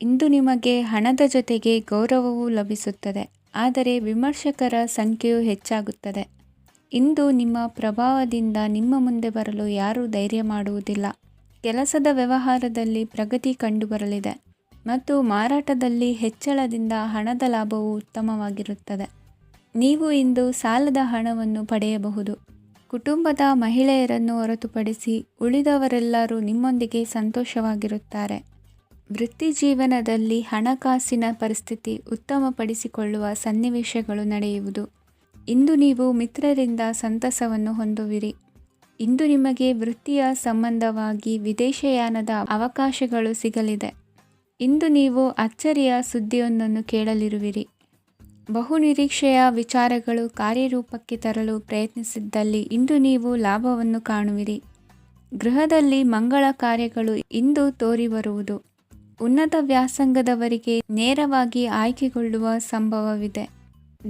ಇಂದು ನಿಮಗೆ ಹಣದ ಜೊತೆಗೆ ಗೌರವವೂ ಲಭಿಸುತ್ತದೆ, ಆದರೆ ವಿಮರ್ಶಕರ ಸಂಖ್ಯೆಯೂ ಹೆಚ್ಚಾಗುತ್ತದೆ. ಇಂದು ನಿಮ್ಮ ಪ್ರಭಾವದಿಂದ ನಿಮ್ಮ ಮುಂದೆ ಬರಲು ಯಾರೂ ಧೈರ್ಯ ಮಾಡುವುದಿಲ್ಲ. ಕೆಲಸದ ವ್ಯವಹಾರದಲ್ಲಿ ಪ್ರಗತಿ ಕಂಡುಬರಲಿದೆ ಮತ್ತು ಮಾರಾಟದಲ್ಲಿ ಹೆಚ್ಚಳದಿಂದ ಹಣದ ಲಾಭವು ಉತ್ತಮವಾಗಿರುತ್ತದೆ. ನೀವು ಇಂದು ಸಾಲದ ಹಣವನ್ನು ಪಡೆಯಬಹುದು. ಕುಟುಂಬದ ಮಹಿಳೆಯರನ್ನು ಹೊರತುಪಡಿಸಿ ಉಳಿದವರೆಲ್ಲರೂ ನಿಮ್ಮೊಂದಿಗೆ ಸಂತೋಷವಾಗಿರುತ್ತಾರೆ. ವೃತ್ತಿ ಜೀವನದಲ್ಲಿ ಹಣಕಾಸಿನ ಪರಿಸ್ಥಿತಿ ಉತ್ತಮಪಡಿಸಿಕೊಳ್ಳುವ ಸನ್ನಿವೇಶಗಳು ನಡೆಯುವುದು. ಇಂದು ನೀವು ಮಿತ್ರರಿಂದ ಸಂತಸವನ್ನು ಹೊಂದುವಿರಿ. ಇಂದು ನಿಮಗೆ ವೃತ್ತಿಯ ಸಂಬಂಧವಾಗಿ ವಿದೇಶಯಾನದ ಅವಕಾಶಗಳು ಸಿಗಲಿದೆ. ಇಂದು ನೀವು ಅಚ್ಚರಿಯ ಸುದ್ದಿಯೊಂದನ್ನು ಕೇಳಲಿರುವಿರಿ. ಬಹುನಿರೀಕ್ಷೆಯ ವಿಚಾರಗಳು ಕಾರ್ಯರೂಪಕ್ಕೆ ತರಲು ಪ್ರಯತ್ನಿಸಿದ್ದಲ್ಲಿ ಇಂದು ನೀವು ಲಾಭವನ್ನು ಕಾಣುವಿರಿ. ಗೃಹದಲ್ಲಿ ಮಂಗಳ ಕಾರ್ಯಗಳು ಇಂದು ತೋರಿಬರುವುದು. ಉನ್ನತ ವ್ಯಾಸಂಗದವರಿಗೆ ನೇರವಾಗಿ ಆಯ್ಕೆಗೊಳ್ಳುವ ಸಂಭವವಿದೆ.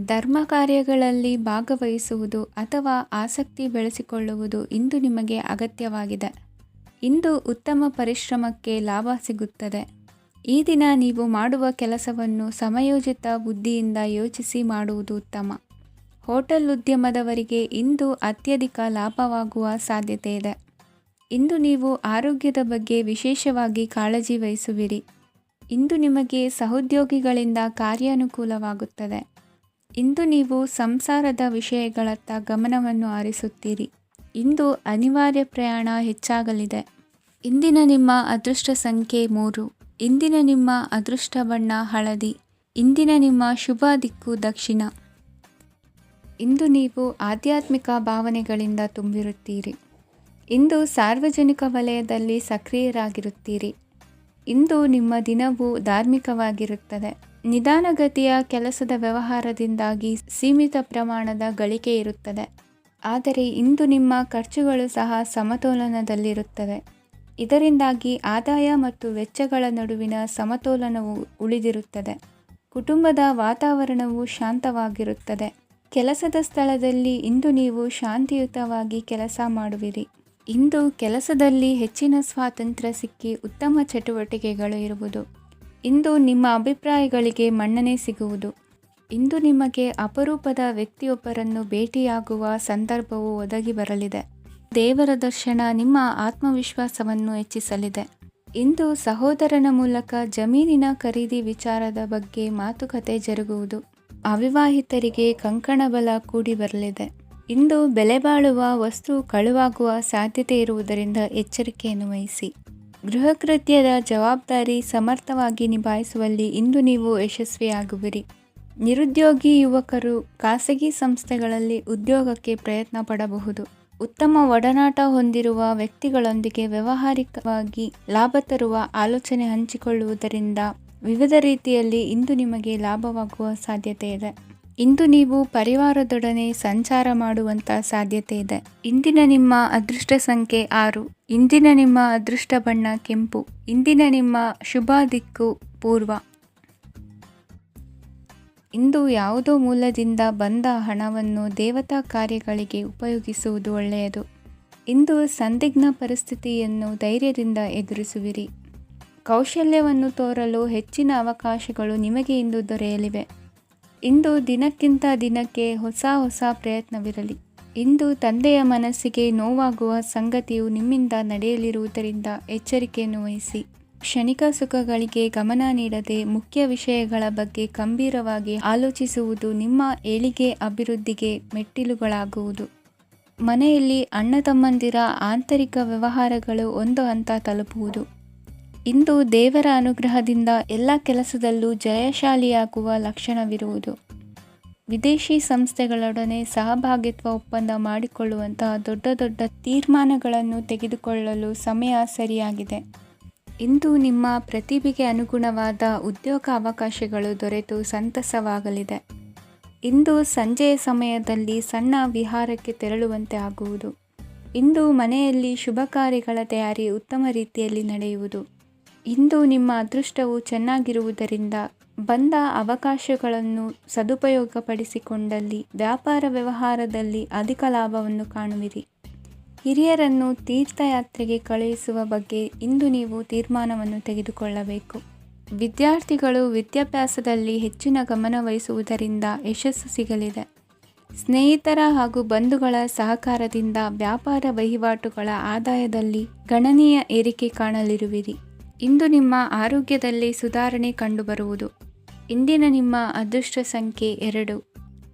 ಧರ್ಮ ಕಾರ್ಯಗಳಲ್ಲಿ ಭಾಗವಹಿಸುವುದು ಅಥವಾ ಆಸಕ್ತಿ ಬೆಳೆಸಿಕೊಳ್ಳುವುದು ಇಂದು ನಿಮಗೆ ಅಗತ್ಯವಾಗಿದೆ. ಇಂದು ಉತ್ತಮ ಪರಿಶ್ರಮಕ್ಕೆ ಲಾಭ ಸಿಗುತ್ತದೆ. ಈ ದಿನ ನೀವು ಮಾಡುವ ಕೆಲಸವನ್ನು ಸಮಯೋಚಿತ ಬುದ್ಧಿಯಿಂದ ಯೋಚಿಸಿ ಮಾಡುವುದು ಉತ್ತಮ. ಹೋಟೆಲ್ ಉದ್ಯಮದವರಿಗೆ ಇಂದು ಅತ್ಯಧಿಕ ಲಾಭವಾಗುವ ಸಾಧ್ಯತೆ ಇದೆ. ಇಂದು ನೀವು ಆರೋಗ್ಯದ ಬಗ್ಗೆ ವಿಶೇಷವಾಗಿ ಕಾಳಜಿ ವಹಿಸುವಿರಿ. ಇಂದು ನಿಮಗೆ ಸಹೋದ್ಯೋಗಿಗಳಿಂದ ಕಾರ್ಯಾನುಕೂಲವಾಗುತ್ತದೆ. ಇಂದು ನೀವು ಸಂಸಾರದ ವಿಷಯಗಳತ್ತ ಗಮನವನ್ನು ಹರಿಸುತ್ತೀರಿ. ಇಂದು ಅನಿವಾರ್ಯ ಪ್ರಯಾಣ ಹೆಚ್ಚಾಗಲಿದೆ. ಇಂದಿನ ನಿಮ್ಮ ಅದೃಷ್ಟ ಸಂಖ್ಯೆ 3. ಇಂದಿನ ನಿಮ್ಮ ಅದೃಷ್ಟ ಬಣ್ಣ ಹಳದಿ. ಇಂದಿನ ನಿಮ್ಮ ಶುಭ ದಿಕ್ಕು ದಕ್ಷಿಣ. ಇಂದು ನೀವು ಆಧ್ಯಾತ್ಮಿಕ ಭಾವನೆಗಳಿಂದ ತುಂಬಿರುತ್ತೀರಿ. ಇಂದು ಸಾರ್ವಜನಿಕ ವಲಯದಲ್ಲಿ ಸಕ್ರಿಯರಾಗಿರುತ್ತೀರಿ. ಇಂದು ನಿಮ್ಮ ದಿನವು ಧಾರ್ಮಿಕವಾಗಿರುತ್ತದೆ. ನಿಧಾನಗತಿಯ ಕೆಲಸದ ವ್ಯವಹಾರದಿಂದಾಗಿ ಸೀಮಿತ ಪ್ರಮಾಣದ ಗಳಿಕೆ ಇರುತ್ತದೆ. ಆದರೆ ಇಂದು ನಿಮ್ಮ ಖರ್ಚುಗಳು ಸಹ ಸಮತೋಲನದಲ್ಲಿರುತ್ತವೆ. ಇದರಿಂದಾಗಿ ಆದಾಯ ಮತ್ತು ವೆಚ್ಚಗಳ ನಡುವಿನ ಸಮತೋಲನವು ಉಳಿದಿರುತ್ತದೆ. ಕುಟುಂಬದ ವಾತಾವರಣವು ಶಾಂತವಾಗಿರುತ್ತದೆ. ಕೆಲಸದ ಸ್ಥಳದಲ್ಲಿ ಇಂದು ನೀವು ಶಾಂತಿಯುತವಾಗಿ ಕೆಲಸ ಮಾಡುವಿರಿ. ಇಂದು ಕೆಲಸದಲ್ಲಿ ಹೆಚ್ಚಿನ ಸ್ವಾತಂತ್ರ್ಯ ಸಿಕ್ಕಿ ಉತ್ತಮ ಚಟುವಟಿಕೆಗಳು ಇರುವುದು. ಇಂದು ನಿಮ್ಮ ಅಭಿಪ್ರಾಯಗಳಿಗೆ ಮನ್ನಣೆ ಸಿಗುವುದು. ಇಂದು ನಿಮಗೆ ಅಪರೂಪದ ವ್ಯಕ್ತಿಯೊಬ್ಬರನ್ನು ಭೇಟಿಯಾಗುವ ಸಂದರ್ಭವು ಒದಗಿ ಬರಲಿದೆ. ದೇವರ ದರ್ಶನ ನಿಮ್ಮ ಆತ್ಮವಿಶ್ವಾಸವನ್ನು ಹೆಚ್ಚಿಸಲಿದೆ. ಇಂದು ಸಹೋದರನ ಮೂಲಕ ಜಮೀನಿನ ಖರೀದಿ ವಿಚಾರದ ಬಗ್ಗೆ ಮಾತುಕತೆ ಜರುಗುವುದು. ಅವಿವಾಹಿತರಿಗೆ ಕಂಕಣ ಬಲ ಕೂಡಿ ಬರಲಿದೆ. ಇಂದು ಬೆಲೆ ಬಾಳುವ ವಸ್ತು ಕಳುವಾಗುವ ಸಾಧ್ಯತೆ ಇರುವುದರಿಂದ ಎಚ್ಚರಿಕೆಯನ್ನು ವಹಿಸಿ. ಗೃಹ ಕೃತ್ಯದ ಜವಾಬ್ದಾರಿ ಸಮರ್ಥವಾಗಿ ನಿಭಾಯಿಸುವಲ್ಲಿ ಇಂದು ನೀವು ಯಶಸ್ವಿಯಾಗುವಿರಿ. ನಿರುದ್ಯೋಗಿ ಯುವಕರು ಖಾಸಗಿ ಸಂಸ್ಥೆಗಳಲ್ಲಿ ಉದ್ಯೋಗಕ್ಕೆ ಪ್ರಯತ್ನ ಪಡಬಹುದು. ಉತ್ತಮ ಒಡನಾಟ ಹೊಂದಿರುವ ವ್ಯಕ್ತಿಗಳೊಂದಿಗೆ ವ್ಯಾವಹಾರಿಕವಾಗಿ ಲಾಭ ತರುವ ಆಲೋಚನೆ ಹಂಚಿಕೊಳ್ಳುವುದರಿಂದ ವಿವಿಧ ರೀತಿಯಲ್ಲಿ ಇಂದು ನಿಮಗೆ ಲಾಭವಾಗುವ ಸಾಧ್ಯತೆ ಇದೆ. ಇಂದು ನೀವು ಪರಿವಾರದೊಡನೆ ಸಂಚಾರ ಮಾಡುವಂಥ ಸಾಧ್ಯತೆ ಇದೆ. ಇಂದಿನ ನಿಮ್ಮ ಅದೃಷ್ಟ ಸಂಖ್ಯೆ 6. ಇಂದಿನ ನಿಮ್ಮ ಅದೃಷ್ಟ ಬಣ್ಣ ಕೆಂಪು. ಇಂದಿನ ನಿಮ್ಮ ಶುಭ ದಿಕ್ಕು ಪೂರ್ವ. ಇಂದು ಯಾವುದೋ ಮೂಲದಿಂದ ಬಂದ ಹಣವನ್ನು ದೇವತಾ ಕಾರ್ಯಗಳಿಗೆ ಉಪಯೋಗಿಸುವುದು ಒಳ್ಳೆಯದು. ಇಂದು ಸಂದಿಗ್ಧ ಪರಿಸ್ಥಿತಿಯನ್ನು ಧೈರ್ಯದಿಂದ ಎದುರಿಸುವಿರಿ. ಕೌಶಲ್ಯವನ್ನು ತೋರಲು ಹೆಚ್ಚಿನ ಅವಕಾಶಗಳು ನಿಮಗೆ ಇಂದು ದೊರೆಯಲಿವೆ. ಇಂದು ದಿನಕ್ಕಿಂತ ದಿನಕ್ಕೆ ಹೊಸ ಪ್ರಯತ್ನವಿರಲಿ. ಇಂದು ತಂದೆಯ ಮನಸ್ಸಿಗೆ ನೋವಾಗುವ ಸಂಗತಿಯು ನಿಮ್ಮಿಂದ ನಡೆಯಲಿರುವುದರಿಂದ ಎಚ್ಚರಿಕೆಯನ್ನು ವಹಿಸಿ. ಕ್ಷಣಿಕ ಸುಖಗಳಿಗೆ ಗಮನ ನೀಡದೆ ಮುಖ್ಯ ವಿಷಯಗಳ ಬಗ್ಗೆ ಗಂಭೀರವಾಗಿ ಆಲೋಚಿಸುವುದು ನಿಮ್ಮ ಏಳಿಗೆ ಅಭಿವೃದ್ಧಿಗೆ ಮೆಟ್ಟಿಲುಗಳಾಗುವುದು. ಮನೆಯಲ್ಲಿ ಅಣ್ಣ ತಮ್ಮಂದಿರ ಆಂತರಿಕ ವ್ಯವಹಾರಗಳು ಒಂದು ಹಂತ ತಲುಪುವುದು. ಇಂದು ದೇವರ ಅನುಗ್ರಹದಿಂದ ಎಲ್ಲ ಕೆಲಸದಲ್ಲೂ ಜಯಶಾಲಿಯಾಗುವ ಲಕ್ಷಣವಿರುವುದು. ವಿದೇಶಿ ಸಂಸ್ಥೆಗಳೊಡನೆ ಸಹಭಾಗಿತ್ವ ಒಪ್ಪಂದ ಮಾಡಿಕೊಳ್ಳುವಂತಹ ದೊಡ್ಡ ತೀರ್ಮಾನಗಳನ್ನು ತೆಗೆದುಕೊಳ್ಳಲು ಸಮಯ ಸರಿಯಾಗಿದೆ. ಇಂದು ನಿಮ್ಮ ಪ್ರತಿಭೆಗೆ ಅನುಗುಣವಾದ ಉದ್ಯೋಗ ಅವಕಾಶಗಳು ದೊರೆತು ಸಂತಸವಾಗಲಿದೆ. ಇಂದು ಸಂಜೆಯ ಸಮಯದಲ್ಲಿ ಸಣ್ಣ ವಿಹಾರಕ್ಕೆ ತೆರಳುವಂತೆ ಆಗುವುದು. ಇಂದು ಮನೆಯಲ್ಲಿ ಶುಭ ಕಾರ್ಯಗಳ ತಯಾರಿ ಉತ್ತಮ ರೀತಿಯಲ್ಲಿ ನಡೆಯುವುದು. ಇಂದು ನಿಮ್ಮ ಅದೃಷ್ಟವು ಚೆನ್ನಾಗಿರುವುದರಿಂದ ಬಂದ ಅವಕಾಶಗಳನ್ನು ಸದುಪಯೋಗಪಡಿಸಿಕೊಂಡಲ್ಲಿ ವ್ಯಾಪಾರ ವ್ಯವಹಾರದಲ್ಲಿ ಅಧಿಕ ಲಾಭವನ್ನು ಕಾಣುವಿರಿ. ಹಿರಿಯರನ್ನು ತೀರ್ಥಯಾತ್ರೆಗೆ ಕಳುಹಿಸುವ ಬಗ್ಗೆ ಇಂದು ನೀವು ತೀರ್ಮಾನವನ್ನು ತೆಗೆದುಕೊಳ್ಳಬೇಕು. ವಿದ್ಯಾರ್ಥಿಗಳು ವಿದ್ಯಾಭ್ಯಾಸದಲ್ಲಿ ಹೆಚ್ಚಿನ ಗಮನ ವಹಿಸುವುದರಿಂದ ಯಶಸ್ಸು ಸಿಗಲಿದೆ. ಸ್ನೇಹಿತರ ಹಾಗೂ ಬಂಧುಗಳ ಸಹಕಾರದಿಂದ ವ್ಯಾಪಾರ ವಹಿವಾಟುಗಳ ಆದಾಯದಲ್ಲಿ ಗಣನೀಯ ಏರಿಕೆ ಕಾಣಲಿರುವಿರಿ. ಇಂದು ನಿಮ್ಮ ಆರೋಗ್ಯದಲ್ಲಿ ಸುಧಾರಣೆ ಕಂಡುಬರುವುದು. ಇಂದಿನ ನಿಮ್ಮ ಅದೃಷ್ಟ ಸಂಖ್ಯೆ 2.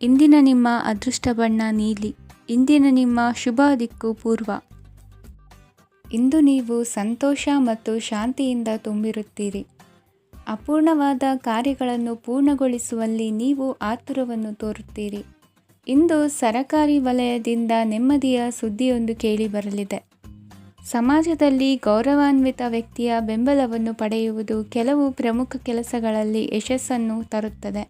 ಇಂದಿನ ನಿಮ್ಮ ಅದೃಷ್ಟ ಬಣ್ಣ ನೀಲಿ. ಇಂದಿನ ನಿಮ್ಮ ಶುಭ ದಿಕ್ಕು ಪೂರ್ವ. ಇಂದು ನೀವು ಸಂತೋಷ ಮತ್ತು ಶಾಂತಿಯಿಂದ ತುಂಬಿರುತ್ತೀರಿ. ಅಪೂರ್ಣವಾದ ಕಾರ್ಯಗಳನ್ನು ಪೂರ್ಣಗೊಳಿಸುವಲ್ಲಿ ನೀವು ಆತುರವನ್ನು ತೋರುತ್ತೀರಿ. ಇಂದು ಸರಕಾರಿ ವಲಯದಿಂದ ನೆಮ್ಮದಿಯ ಸುದ್ದಿಯೊಂದು ಕೇಳಿಬರಲಿದೆ. ಸಮಾಜದಲ್ಲಿ ಗೌರವಾನ್ವಿತ ವ್ಯಕ್ತಿಯ ಬೆಂಬಲವನ್ನು ಪಡೆಯುವುದು ಕೆಲವು ಪ್ರಮುಖ ಕೆಲಸಗಳಲ್ಲಿ ಯಶಸ್ಸನ್ನು ತರುತ್ತದೆ.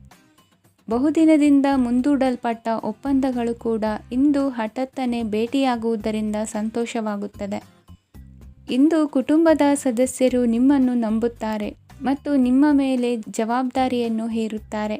ಬಹುದಿನದಿಂದ ಮುಂದೂಡಲ್ಪಟ್ಟ ಒಪ್ಪಂದಗಳು ಕೂಡ ಇಂದು ಹಠಾತ್ತನೆ ಭೇಟಿಯಾಗುವುದರಿಂದ ಸಂತೋಷವಾಗುತ್ತದೆ. ಇಂದು ಕುಟುಂಬದ ಸದಸ್ಯರು ನಿಮ್ಮನ್ನು ನಂಬುತ್ತಾರೆ ಮತ್ತು ನಿಮ್ಮ ಮೇಲೆ ಜವಾಬ್ದಾರಿಯನ್ನು ಹೇರುತ್ತಾರೆ.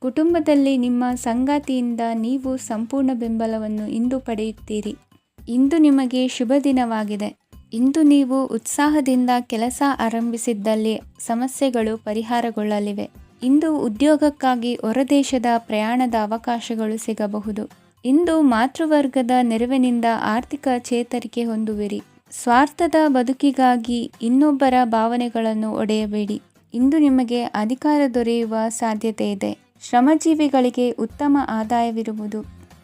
ಕುಟುಂಬದಲ್ಲಿ ನಿಮ್ಮ ಸಂಗಾತಿಯಿಂದ ನೀವು ಸಂಪೂರ್ಣ ಬೆಂಬಲವನ್ನು ಇಂದು ಪಡೆಯುತ್ತೀರಿ. ಇಂದು ನಿಮಗೆ ಶುಭ ದಿನವಾಗಿದೆ. ಇಂದು ನೀವು ಉತ್ಸಾಹದಿಂದ ಕೆಲಸ ಆರಂಭಿಸಿದ್ದಲ್ಲಿ ಸಮಸ್ಯೆಗಳು ಪರಿಹಾರಗೊಳ್ಳಲಿವೆ. ಇಂದು ಉದ್ಯೋಗಕ್ಕಾಗಿ ಹೊರದೇಶದ ಪ್ರಯಾಣದ ಅವಕಾಶಗಳು ಸಿಗಬಹುದು. ಇಂದು ಮಾತೃವರ್ಗದ ನೆರವಿನಿಂದ ಆರ್ಥಿಕ ಚೇತರಿಕೆ ಹೊಂದುವಿರಿ. ಸ್ವಾರ್ಥದ ಬದುಕಿಗಾಗಿ ಇನ್ನೊಬ್ಬರ ಭಾವನೆಗಳನ್ನು ಒಡೆಯಬೇಡಿ. ಇಂದು ನಿಮಗೆ ಅಧಿಕಾರ ದೊರೆಯುವ ಸಾಧ್ಯತೆ ಇದೆ. ಶ್ರಮಜೀವಿಗಳಿಗೆ ಉತ್ತಮ ಆದಾಯವಿರುವುದು.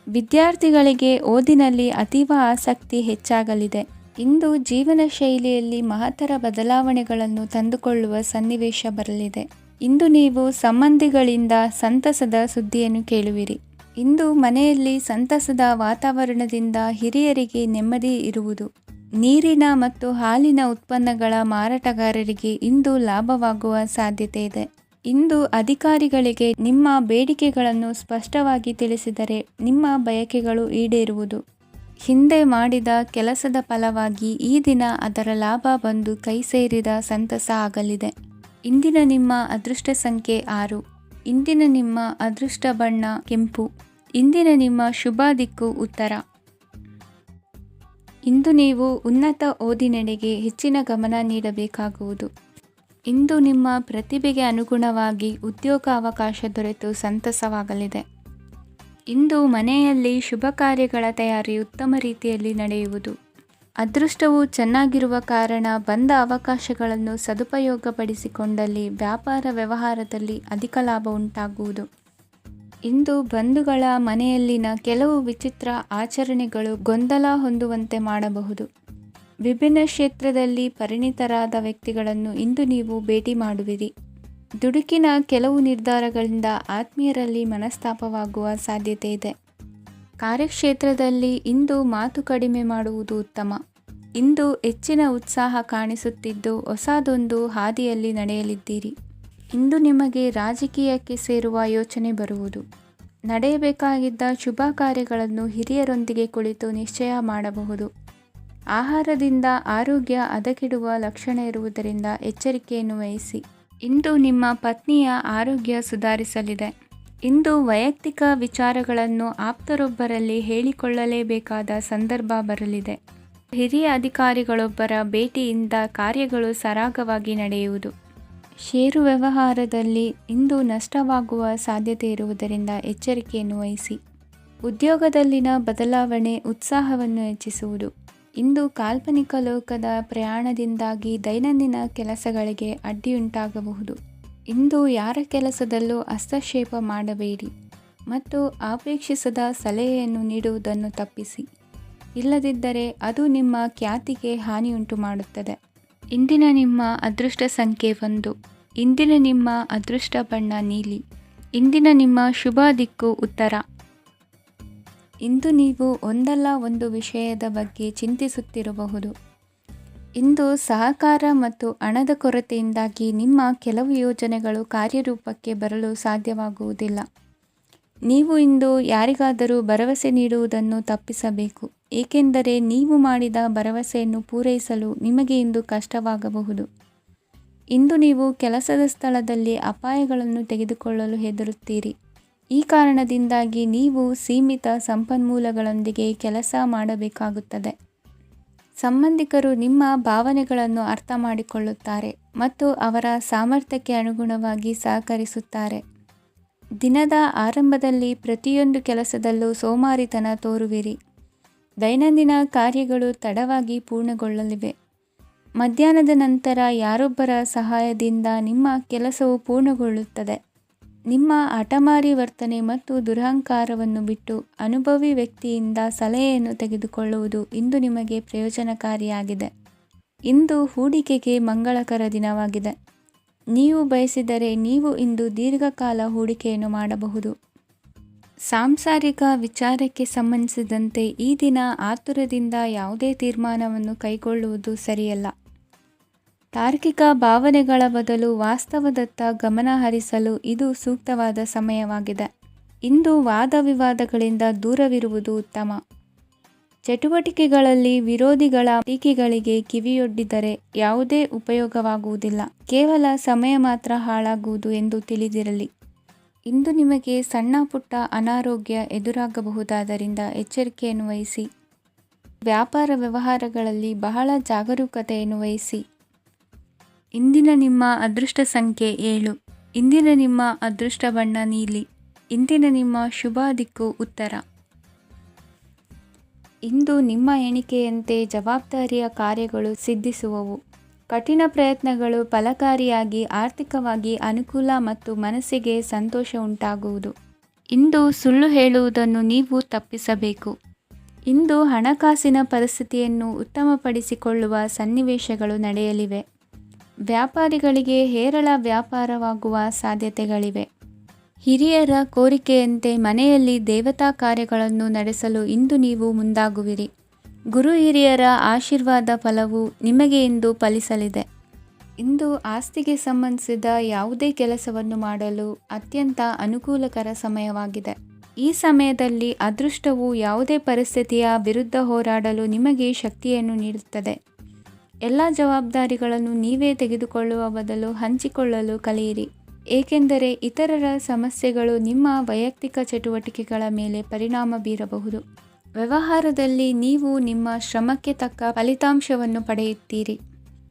ವಿದ್ಯಾರ್ಥಿಗಳಿಗೆ ಓದಿನಲ್ಲಿ ಅತೀವ ಆಸಕ್ತಿ ಹೆಚ್ಚಾಗಲಿದೆ. ಇಂದು ಜೀವನ ಶೈಲಿಯಲ್ಲಿ ಮಹತ್ತರ ಬದಲಾವಣೆಗಳನ್ನು ತಂದುಕೊಳ್ಳುವ ಸನ್ನಿವೇಶ ಬರಲಿದೆ. ಇಂದು ನೀವು ಸಂಬಂಧಿಗಳಿಂದ ಸಂತಸದ ಸುದ್ದಿಯನ್ನು ಕೇಳುವಿರಿ. ಇಂದು ಮನೆಯಲ್ಲಿ ಸಂತಸದ ವಾತಾವರಣದಿಂದ ಹಿರಿಯರಿಗೆ ನೆಮ್ಮದಿ ಇರುವುದು. ನೀರಿನ ಮತ್ತು ಹಾಲಿನ ಉತ್ಪನ್ನಗಳ ಮಾರಾಟಗಾರರಿಗೆ ಇಂದು ಲಾಭವಾಗುವ ಸಾಧ್ಯತೆ ಇದೆ. ಇಂದು ಅಧಿಕಾರಿಗಳಿಗೆ ನಿಮ್ಮ ಬೇಡಿಕೆಗಳನ್ನು ಸ್ಪಷ್ಟವಾಗಿ ತಿಳಿಸಿದರೆ ನಿಮ್ಮ ಬಯಕೆಗಳು ಈಡೇರುವುದು. ಹಿಂದೆ ಮಾಡಿದ ಕೆಲಸದ ಫಲವಾಗಿ ಈ ದಿನ ಅದರ ಲಾಭ ಬಂದು ಕೈ ಸೇರಿದ ಸಂತಸ ಆಗಲಿದೆ. ಇಂದಿನ ನಿಮ್ಮ ಅದೃಷ್ಟ ಸಂಖ್ಯೆ 6. ಇಂದಿನ ನಿಮ್ಮ ಅದೃಷ್ಟ ಬಣ್ಣ ಕೆಂಪು. ಇಂದಿನ ನಿಮ್ಮ ಶುಭ ದಿಕ್ಕು ಉತ್ತರ. ಇಂದು ನೀವು ಉನ್ನತ ಓದಿನೆಡೆಗೆ ಹೆಚ್ಚಿನ ಗಮನ ನೀಡಬೇಕಾಗುವುದು. ಇಂದು ನಿಮ್ಮ ಪ್ರತಿಭೆಗೆ ಅನುಗುಣವಾಗಿ ಉದ್ಯೋಗಾವಕಾಶ ದೊರೆತು ಸಂತಸವಾಗಲಿದೆ. ಇಂದು ಮನೆಯಲ್ಲಿ ಶುಭ ಕಾರ್ಯಗಳ ತಯಾರಿ ಉತ್ತಮ ರೀತಿಯಲ್ಲಿ ನಡೆಯುವುದು. ಅದೃಷ್ಟವು ಚೆನ್ನಾಗಿರುವ ಕಾರಣ ಬಂದ ಅವಕಾಶಗಳನ್ನು ಸದುಪಯೋಗಪಡಿಸಿಕೊಂಡಲ್ಲಿ ವ್ಯಾಪಾರ ವ್ಯವಹಾರದಲ್ಲಿ ಅಧಿಕ ಲಾಭ ಉಂಟಾಗುವುದು. ಇಂದು ಬಂಧುಗಳ ಮನೆಯಲ್ಲಿನ ಕೆಲವು ವಿಚಿತ್ರ ಆಚರಣೆಗಳು ಗೊಂದಲ ಹೊಂದುವಂತೆ ಮಾಡಬಹುದು. ವಿಭಿನ್ನ ಕ್ಷೇತ್ರದಲ್ಲಿ ಪರಿಣಿತರಾದ ವ್ಯಕ್ತಿಗಳನ್ನು ಇಂದು ನೀವು ಭೇಟಿ ಮಾಡುವಿರಿ. ದುಡುಕಿನ ಕೆಲವು ನಿರ್ಧಾರಗಳಿಂದ ಆತ್ಮೀಯರಲ್ಲಿ ಮನಸ್ತಾಪವಾಗುವ ಸಾಧ್ಯತೆ ಇದೆ. ಕಾರ್ಯಕ್ಷೇತ್ರದಲ್ಲಿ ಇಂದು ಮಾತು ಕಡಿಮೆ ಮಾಡುವುದು ಉತ್ತಮ. ಇಂದು ಹೆಚ್ಚಿನ ಉತ್ಸಾಹ ಕಾಣಿಸುತ್ತಿದ್ದು ಹೊಸದೊಂದು ಹಾದಿಯಲ್ಲಿ ನಡೆಯಲಿದ್ದೀರಿ. ಇಂದು ನಿಮಗೆ ರಾಜಕೀಯಕ್ಕೆ ಸೇರುವ ಯೋಚನೆ ಬರುವುದು. ನಡೆಯಬೇಕಾಗಿದ್ದ ಶುಭ ಕಾರ್ಯಗಳನ್ನು ಹಿರಿಯರೊಂದಿಗೆ ಕುಳಿತು ನಿಶ್ಚಯ ಮಾಡಬಹುದು. ಆಹಾರದಿಂದ ಆರೋಗ್ಯ ಹದಗೆಡುವ ಲಕ್ಷಣ ಇರುವುದರಿಂದ ಎಚ್ಚರಿಕೆಯನ್ನು ವಹಿಸಿ. ಇಂದು ನಿಮ್ಮ ಪತ್ನಿಯ ಆರೋಗ್ಯ ಸುಧಾರಿಸಲಿದೆ. ಇಂದು ವೈಯಕ್ತಿಕ ವಿಚಾರಗಳನ್ನು ಆಪ್ತರೊಬ್ಬರಲ್ಲಿ ಹೇಳಿಕೊಳ್ಳಲೇಬೇಕಾದ ಸಂದರ್ಭ ಬರಲಿದೆ. ಹಿರಿಯ ಅಧಿಕಾರಿಗಳೊಬ್ಬರ ಭೇಟಿಯಿಂದ ಕಾರ್ಯಗಳು ಸರಾಗವಾಗಿ ನಡೆಯುವುದು. ಷೇರು ವ್ಯವಹಾರದಲ್ಲಿ ಇಂದು ನಷ್ಟವಾಗುವ ಸಾಧ್ಯತೆ ಇರುವುದರಿಂದ ಎಚ್ಚರಿಕೆಯನ್ನು ವಹಿಸಿ. ಉದ್ಯೋಗದಲ್ಲಿನ ಬದಲಾವಣೆ ಉತ್ಸಾಹವನ್ನು ಹೆಚ್ಚಿಸುವುದು. ಇಂದು ಕಾಲ್ಪನಿಕ ಲೋಕದ ಪ್ರಯಾಣದಿಂದಾಗಿ ದೈನಂದಿನ ಕೆಲಸಗಳಿಗೆ ಅಡ್ಡಿಯುಂಟಾಗಬಹುದು. ಇಂದು ಯಾರ ಕೆಲಸದಲ್ಲೂ ಹಸ್ತಕ್ಷೇಪ ಮಾಡಬೇಡಿ ಮತ್ತು ಅಪೇಕ್ಷಿಸದ ಸಲಹೆಯನ್ನು ನೀಡುವುದನ್ನು ತಪ್ಪಿಸಿ. ಇಲ್ಲದಿದ್ದರೆ ಅದು ನಿಮ್ಮ ಖ್ಯಾತಿಗೆ ಹಾನಿಯುಂಟು ಮಾಡುತ್ತದೆ. ಇಂದಿನ ನಿಮ್ಮ ಅದೃಷ್ಟ ಸಂಖ್ಯೆ 1. ಇಂದಿನ ನಿಮ್ಮ ಅದೃಷ್ಟ ಬಣ್ಣ ನೀಲಿ. ಇಂದಿನ ನಿಮ್ಮ ಶುಭ ದಿಕ್ಕು ಉತ್ತರ. ಇಂದು ನೀವು ಒಂದಲ್ಲ ಒಂದು ವಿಷಯದ ಬಗ್ಗೆ ಚಿಂತಿಸುತ್ತಿರಬಹುದು. ಇಂದು ಸಹಕಾರ ಮತ್ತು ಹಣದ ಕೊರತೆಯಿಂದಾಗಿ ನಿಮ್ಮ ಕೆಲವು ಯೋಜನೆಗಳು ಕಾರ್ಯರೂಪಕ್ಕೆ ಬರಲು ಸಾಧ್ಯವಾಗುವುದಿಲ್ಲ. ನೀವು ಇಂದು ಯಾರಿಗಾದರೂ ಭರವಸೆ ನೀಡುವುದನ್ನು ತಪ್ಪಿಸಬೇಕು, ಏಕೆಂದರೆ ನೀವು ಮಾಡಿದ ಭರವಸೆಯನ್ನು ಪೂರೈಸಲು ನಿಮಗೆ ಇಂದು ಕಷ್ಟವಾಗಬಹುದು. ಇಂದು ನೀವು ಕೆಲಸದ ಸ್ಥಳದಲ್ಲಿ ಅಪಾಯಗಳನ್ನು ತೆಗೆದುಕೊಳ್ಳಲು ಹೆದರುತ್ತೀರಿ. ಈ ಕಾರಣದಿಂದಾಗಿ ನೀವು ಸೀಮಿತ ಸಂಪನ್ಮೂಲಗಳೊಂದಿಗೆ ಕೆಲಸ ಮಾಡಬೇಕಾಗುತ್ತದೆ. ಸಂಬಂಧಿಕರು ನಿಮ್ಮ ಭಾವನೆಗಳನ್ನು ಅರ್ಥ ಮಾಡಿಕೊಳ್ಳುತ್ತಾರೆ ಮತ್ತು ಅವರ ಸಾಮರ್ಥ್ಯಕ್ಕೆ ಅನುಗುಣವಾಗಿ ಸಹಕರಿಸುತ್ತಾರೆ. ದಿನದ ಆರಂಭದಲ್ಲಿ ಪ್ರತಿಯೊಂದು ಕೆಲಸದಲ್ಲೂ ಸೋಮಾರಿತನ ತೋರುವಿರಿ. ದೈನಂದಿನ ಕಾರ್ಯಗಳು ತಡವಾಗಿ ಪೂರ್ಣಗೊಳ್ಳಲಿವೆ. ಮಧ್ಯಾಹ್ನದ ನಂತರ ಯಾರೊಬ್ಬರ ಸಹಾಯದಿಂದ ನಿಮ್ಮ ಕೆಲಸವು ಪೂರ್ಣಗೊಳ್ಳುತ್ತದೆ. ನಿಮ್ಮ ಹಠಮಾರಿ ವರ್ತನೆ ಮತ್ತು ದುರಹಂಕಾರವನ್ನು ಬಿಟ್ಟು ಅನುಭವಿ ವ್ಯಕ್ತಿಯಿಂದ ಸಲಹೆಯನ್ನು ತೆಗೆದುಕೊಳ್ಳುವುದು ಇಂದು ನಿಮಗೆ ಪ್ರಯೋಜನಕಾರಿಯಾಗಿದೆ. ಇಂದು ಹೂಡಿಕೆಗೆ ಮಂಗಳಕರ ದಿನವಾಗಿದೆ. ನೀವು ಬಯಸಿದರೆ ನೀವು ಇಂದು ದೀರ್ಘಕಾಲ ಹೂಡಿಕೆಯನ್ನು ಮಾಡಬಹುದು. ಸಾಂಸಾರಿಕ ವಿಚಾರಕ್ಕೆ ಸಂಬಂಧಿಸಿದಂತೆ ಈ ದಿನ ಆತುರದಿಂದ ಯಾವುದೇ ತೀರ್ಮಾನವನ್ನು ಕೈಗೊಳ್ಳುವುದು ಸರಿಯಲ್ಲ. ತಾರ್ಕಿಕ ಭಾವನೆಗಳ ಬದಲು ವಾಸ್ತವದತ್ತ ಗಮನ ಹರಿಸಲು ಇದು ಸೂಕ್ತವಾದ ಸಮಯವಾಗಿದೆ. ಇಂದು ವಾದವಿವಾದಗಳಿಂದ ದೂರವಿರುವುದು ಉತ್ತಮ. ಚಟುವಟಿಕೆಗಳಲ್ಲಿ ವಿರೋಧಿಗಳ ಟೀಕೆಗಳಿಗೆ ಕಿವಿಯೊಡ್ಡಿದರೆ ಯಾವುದೇ ಉಪಯೋಗವಾಗುವುದಿಲ್ಲ, ಕೇವಲ ಸಮಯ ಮಾತ್ರ ಹಾಳಾಗುವುದು ಎಂದು ತಿಳಿದಿರಲಿ. ಇಂದು ನಿಮಗೆ ಸಣ್ಣ ಪುಟ್ಟ ಅನಾರೋಗ್ಯ ಎದುರಾಗಬಹುದಾದ್ದರಿಂದ ಎಚ್ಚರಿಕೆಯನ್ನು ವಹಿಸಿ. ವ್ಯಾಪಾರ ವ್ಯವಹಾರಗಳಲ್ಲಿ ಬಹಳ ಜಾಗರೂಕತೆಯನ್ನು ವಹಿಸಿ. ಇಂದಿನ ನಿಮ್ಮ ಅದೃಷ್ಟ ಸಂಖ್ಯೆ 7. ಇಂದಿನ ನಿಮ್ಮ ಅದೃಷ್ಟ ಬಣ್ಣ ನೀಲಿ. ಇಂದಿನ ನಿಮ್ಮ ಶುಭ ದಿಕ್ಕು ಉತ್ತರ. ಇಂದು ನಿಮ್ಮ ಎಣಿಕೆಯಂತೆ ಜವಾಬ್ದಾರಿಯ ಕಾರ್ಯಗಳು ಸಿದ್ಧಿಸುವವು. ಕಠಿಣ ಪ್ರಯತ್ನಗಳು ಫಲಕಾರಿಯಾಗಿ ಆರ್ಥಿಕವಾಗಿ ಅನುಕೂಲ ಮತ್ತು ಮನಸ್ಸಿಗೆ ಸಂತೋಷ ಉಂಟಾಗುವುದು. ಇಂದು ಸುಳ್ಳು ಹೇಳುವುದನ್ನು ನೀವು ತಪ್ಪಿಸಬೇಕು. ಇಂದು ಹಣಕಾಸಿನ ಪರಿಸ್ಥಿತಿಯನ್ನು ಉತ್ತಮಪಡಿಸಿಕೊಳ್ಳುವ ಸನ್ನಿವೇಶಗಳು ನಡೆಯಲಿವೆ. ವ್ಯಾಪಾರಿಗಳಿಗೆ ಹೇರಳ ವ್ಯಾಪಾರವಾಗುವ ಸಾಧ್ಯತೆಗಳಿವೆ. ಹಿರಿಯರ ಕೋರಿಕೆಯಂತೆ ಮನೆಯಲ್ಲಿ ದೇವತಾ ಕಾರ್ಯಗಳನ್ನು ನಡೆಸಲು ಇಂದು ನೀವು ಮುಂದಾಗುವಿರಿ. ಗುರು ಹಿರಿಯರ ಆಶೀರ್ವಾದ ಫಲವು ನಿಮಗೆ ಇಂದು ಫಲಿಸಲಿದೆ. ಇಂದು ಆಸ್ತಿಗೆ ಸಂಬಂಧಿಸಿದ ಯಾವುದೇ ಕೆಲಸವನ್ನು ಮಾಡಲು ಅತ್ಯಂತ ಅನುಕೂಲಕರ ಸಮಯವಾಗಿದೆ. ಈ ಸಮಯದಲ್ಲಿ ಅದೃಷ್ಟವು ಯಾವುದೇ ಪರಿಸ್ಥಿತಿಯ ವಿರುದ್ಧ ಹೋರಾಡಲು ನಿಮಗೆ ಶಕ್ತಿಯನ್ನು ನೀಡುತ್ತದೆ. ಎಲ್ಲ ಜವಾಬ್ದಾರಿಗಳನ್ನು ನೀವೇ ತೆಗೆದುಕೊಳ್ಳುವ ಬದಲು ಹಂಚಿಕೊಳ್ಳಲು ಕಲಿಯಿರಿ, ಏಕೆಂದರೆ ಇತರರ ಸಮಸ್ಯೆಗಳು ನಿಮ್ಮ ವೈಯಕ್ತಿಕ ಚಟುವಟಿಕೆಗಳ ಮೇಲೆ ಪರಿಣಾಮ ಬೀರಬಹುದು. ವ್ಯವಹಾರದಲ್ಲಿ ನೀವು ನಿಮ್ಮ ಶ್ರಮಕ್ಕೆ ತಕ್ಕ ಫಲಿತಾಂಶವನ್ನು ಪಡೆಯುತ್ತೀರಿ.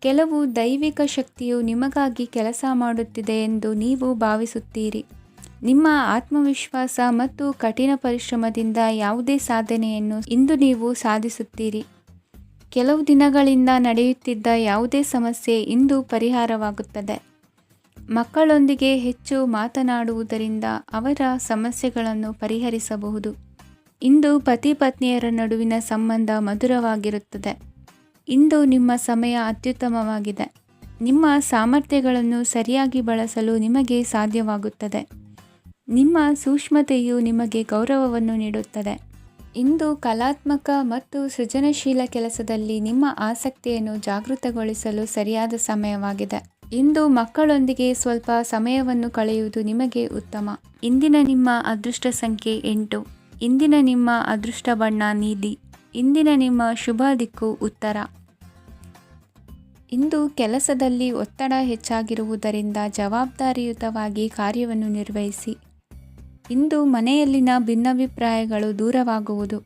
ಕೆಲವು ದೈವಿಕ ಶಕ್ತಿಯು ನಿಮಗಾಗಿ ಕೆಲಸ ಮಾಡುತ್ತಿದೆ ಎಂದು ನೀವು ಭಾವಿಸುತ್ತೀರಿ. ನಿಮ್ಮ ಆತ್ಮವಿಶ್ವಾಸ ಮತ್ತು ಕಠಿಣ ಪರಿಶ್ರಮದಿಂದ ಯಾವುದೇ ಸಾಧನೆಯನ್ನು ಇಂದು ನೀವು ಸಾಧಿಸುತ್ತೀರಿ. ಕೆಲವು ದಿನಗಳಿಂದ ನಡೆಯುತ್ತಿದ್ದ ಯಾವುದೇ ಸಮಸ್ಯೆ ಇಂದು ಪರಿಹಾರವಾಗುತ್ತದೆ. ಮಕ್ಕಳೊಂದಿಗೆ ಹೆಚ್ಚು ಮಾತನಾಡುವುದರಿಂದ ಅವರ ಸಮಸ್ಯೆಗಳನ್ನು ಪರಿಹರಿಸಬಹುದು. ಇಂದು ಪತಿ ಪತ್ನಿಯರ ನಡುವಿನ ಸಂಬಂಧ ಮಧುರವಾಗಿರುತ್ತದೆ. ಇಂದು ನಿಮ್ಮ ಸಮಯ ಅತ್ಯುತ್ತಮವಾಗಿದೆ. ನಿಮ್ಮ ಸಾಮರ್ಥ್ಯಗಳನ್ನು ಸರಿಯಾಗಿ ಬಳಸಲು ನಿಮಗೆ ಸಾಧ್ಯವಾಗುತ್ತದೆ. ನಿಮ್ಮ ಸೂಕ್ಷ್ಮತೆಯು ನಿಮಗೆ ಗೌರವವನ್ನು ನೀಡುತ್ತದೆ. ಇಂದು ಕಲಾತ್ಮಕ ಮತ್ತು ಸೃಜನಶೀಲ ಕೆಲಸದಲ್ಲಿ ನಿಮ್ಮ ಆಸಕ್ತಿಯನ್ನು ಜಾಗೃತಗೊಳಿಸಲು ಸರಿಯಾದ ಸಮಯವಾಗಿದೆ. ಇಂದು ಮಕ್ಕಳೊಂದಿಗೆ ಸ್ವಲ್ಪ ಸಮಯವನ್ನು ಕಳೆಯುವುದು ನಿಮಗೆ ಉತ್ತಮ. ಇಂದಿನ ನಿಮ್ಮ ಅದೃಷ್ಟ ಸಂಖ್ಯೆ 8. ಇಂದಿನ ನಿಮ್ಮ ಅದೃಷ್ಟ ಬಣ್ಣ ನೀಲಿ. ಇಂದಿನ ನಿಮ್ಮ ಶುಭ ದಿಕ್ಕು ಉತ್ತರ. ಇಂದು ಕೆಲಸದಲ್ಲಿ ಒತ್ತಡ ಹೆಚ್ಚಾಗಿರುವುದರಿಂದ ಜವಾಬ್ದಾರಿಯುತವಾಗಿ ಕಾರ್ಯವನ್ನು ನಿರ್ವಹಿಸಿ. ಇಂದು ಮನೆಯಲ್ಲಿನ ಭಿನ್ನಾಭಿಪ್ರಾಯಗಳು ದೂರವಾಗುವುದು.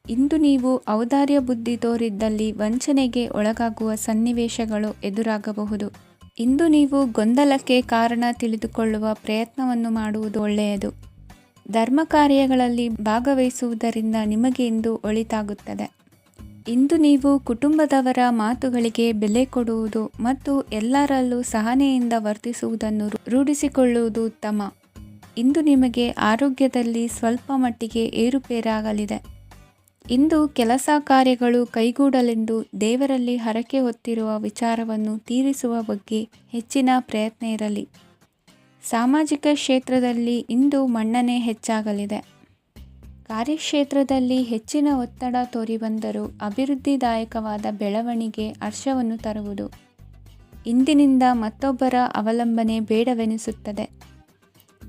ಇಂದು ನೀವು ಔದಾರ್ಯ ಬುದ್ಧಿ ತೋರಿದ್ದಲ್ಲಿ ವಂಚನೆಗೆ ಒಳಗಾಗುವ ಸನ್ನಿವೇಶಗಳು ಎದುರಾಗಬಹುದು. ಇಂದು ನೀವು ಗೊಂದಲಕ್ಕೆ ಕಾರಣ ತಿಳಿದುಕೊಳ್ಳುವ ಪ್ರಯತ್ನವನ್ನು ಮಾಡುವುದು ಒಳ್ಳೆಯದು. ಧರ್ಮ ಕಾರ್ಯಗಳಲ್ಲಿ ಭಾಗವಹಿಸುವುದರಿಂದ ನಿಮಗೆ ಇಂದು ಒಳಿತಾಗುತ್ತದೆ. ಇಂದು ನೀವು ಕುಟುಂಬದವರ ಮಾತುಗಳಿಗೆ ಬೆಲೆ ಕೊಡುವುದು ಮತ್ತು ಎಲ್ಲರಲ್ಲೂ ಸಹನೆಯಿಂದ ವರ್ತಿಸುವುದನ್ನು ರೂಢಿಸಿಕೊಳ್ಳುವುದು ಉತ್ತಮ. ಇಂದು ನಿಮಗೆ ಆರೋಗ್ಯದಲ್ಲಿ ಸ್ವಲ್ಪ ಮಟ್ಟಿಗೆ ಏರುಪೇರಾಗಲಿದೆ. ಇಂದು ಕೆಲಸ ಕಾರ್ಯಗಳು ಕೈಗೂಡಲೆಂದು ದೇವರಲ್ಲಿ ಹರಕೆ ಹೊತ್ತಿರುವ ವಿಚಾರವನ್ನು ತೀರಿಸುವ ಬಗ್ಗೆ ಹೆಚ್ಚಿನ ಪ್ರಯತ್ನ ಇರಲಿ. ಸಾಮಾಜಿಕ ಕ್ಷೇತ್ರದಲ್ಲಿ ಇಂದು ಮನ್ನಣೆ ಹೆಚ್ಚಾಗಲಿದೆ. ಕಾರ್ಯಕ್ಷೇತ್ರದಲ್ಲಿ ಹೆಚ್ಚಿನ ಒತ್ತಡ ತೋರಿಬಂದರೂ ಅಭಿವೃದ್ಧಿದಾಯಕವಾದ ಬೆಳವಣಿಗೆ ಹರ್ಷವನ್ನು ತರುವುದು. ಇಂದಿನಿಂದ ಮತ್ತೊಬ್ಬರ ಅವಲಂಬನೆ ಬೇಡವೆನಿಸುತ್ತದೆ.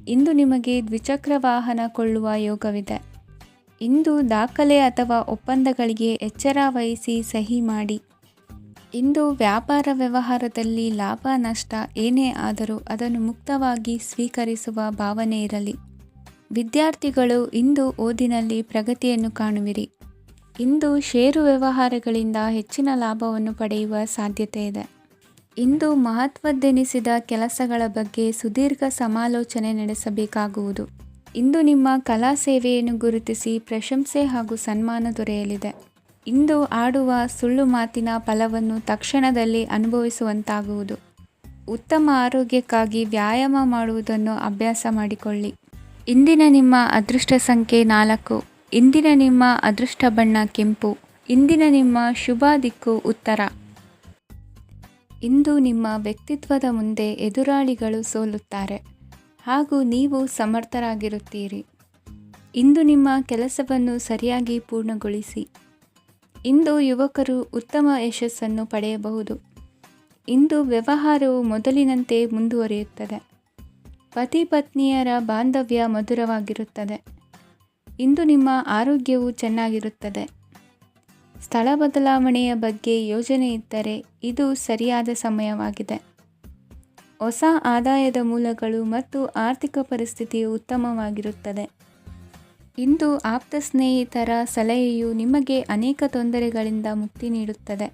ಇಂದು ನಿಮಗೆ ದ್ವಿಚಕ್ರ ವಾಹನ ಕೊಳ್ಳುವ ಯೋಗವಿದೆ. ಇಂದು ದಾಖಲೆ ಅಥವಾ ಒಪ್ಪಂದಗಳಿಗೆ ಎಚ್ಚರ ವಹಿಸಿ ಸಹಿ ಮಾಡಿ. ಇಂದು ವ್ಯಾಪಾರ ವ್ಯವಹಾರದಲ್ಲಿ ಲಾಭ ನಷ್ಟ ಏನೇ ಆದರೂ ಅದನ್ನು ಮುಕ್ತವಾಗಿ ಸ್ವೀಕರಿಸುವ ಭಾವನೆ ಇರಲಿ. ವಿದ್ಯಾರ್ಥಿಗಳು ಇಂದು ಓದಿನಲ್ಲಿ ಪ್ರಗತಿಯನ್ನು ಕಾಣುವಿರಿ. ಇಂದು ಷೇರು ವ್ಯವಹಾರಗಳಿಂದ ಹೆಚ್ಚಿನ ಲಾಭವನ್ನು ಪಡೆಯುವ ಸಾಧ್ಯತೆ ಇದೆ. ಇಂದು ಮಹತ್ವದ್ದೆನಿಸಿದ ಕೆಲಸಗಳ ಬಗ್ಗೆ ಸುದೀರ್ಘ ಸಮಾಲೋಚನೆ ನಡೆಸಬೇಕಾಗುವುದು. ಇಂದು ನಿಮ್ಮ ಕಲಾ ಸೇವೆಯನ್ನು ಗುರುತಿಸಿ ಪ್ರಶಂಸೆ ಹಾಗೂ ಸನ್ಮಾನ ದೊರೆಯಲಿದೆ. ಇಂದು ಆಡುವ ಸುಳ್ಳು ಮಾತಿನ ಫಲವನ್ನು ತಕ್ಷಣದಲ್ಲಿ ಅನುಭವಿಸುವಂತಾಗುವುದು. ಉತ್ತಮ ಆರೋಗ್ಯಕ್ಕಾಗಿ ವ್ಯಾಯಾಮ ಮಾಡುವುದನ್ನು ಅಭ್ಯಾಸ ಮಾಡಿಕೊಳ್ಳಿ. ಇಂದಿನ ನಿಮ್ಮ ಅದೃಷ್ಟ ಸಂಖ್ಯೆ 4. ಇಂದಿನ ನಿಮ್ಮ ಅದೃಷ್ಟ ಬಣ್ಣ ಕೆಂಪು. ಇಂದಿನ ನಿಮ್ಮ ಶುಭ ದಿಕ್ಕು ಉತ್ತರ. ಇಂದು ನಿಮ್ಮ ವ್ಯಕ್ತಿತ್ವದ ಮುಂದೆ ಎದುರಾಳಿಗಳು ಸೋಲುತ್ತಾರೆ ಹಾಗೂ ನೀವು ಸಮರ್ಥರಾಗಿರುತ್ತೀರಿ. ಇಂದು ನಿಮ್ಮ ಕೆಲಸವನ್ನು ಸರಿಯಾಗಿ ಪೂರ್ಣಗೊಳಿಸಿ. ಇಂದು ಯುವಕರು ಉತ್ತಮ ಯಶಸ್ಸನ್ನು ಪಡೆಯಬಹುದು. ಇಂದು ವ್ಯವಹಾರವು ಮೊದಲಿನಂತೆ ಮುಂದುವರಿಯುತ್ತದೆ. ಪತಿ ಪತ್ನಿಯರ ಬಾಂಧವ್ಯ ಮಧುರವಾಗಿರುತ್ತದೆ. ಇಂದು ನಿಮ್ಮ ಆರೋಗ್ಯವು ಚೆನ್ನಾಗಿರುತ್ತದೆ. ಸ್ಥಳ ಬದಲಾವಣೆಯ ಬಗ್ಗೆ ಯೋಜನೆ ಇದ್ದರೆ ಇದು ಸರಿಯಾದ ಸಮಯವಾಗಿದೆ. ಹೊಸ ಆದಾಯದ ಮೂಲಗಳು ಮತ್ತು ಆರ್ಥಿಕ ಪರಿಸ್ಥಿತಿಯು ಉತ್ತಮವಾಗಿರುತ್ತದೆ. ಇಂದು ಆಪ್ತ ಸ್ನೇಹಿತರ ಸಲಹೆಯು ನಿಮಗೆ ಅನೇಕ ತೊಂದರೆಗಳಿಂದ ಮುಕ್ತಿ ನೀಡುತ್ತದೆ.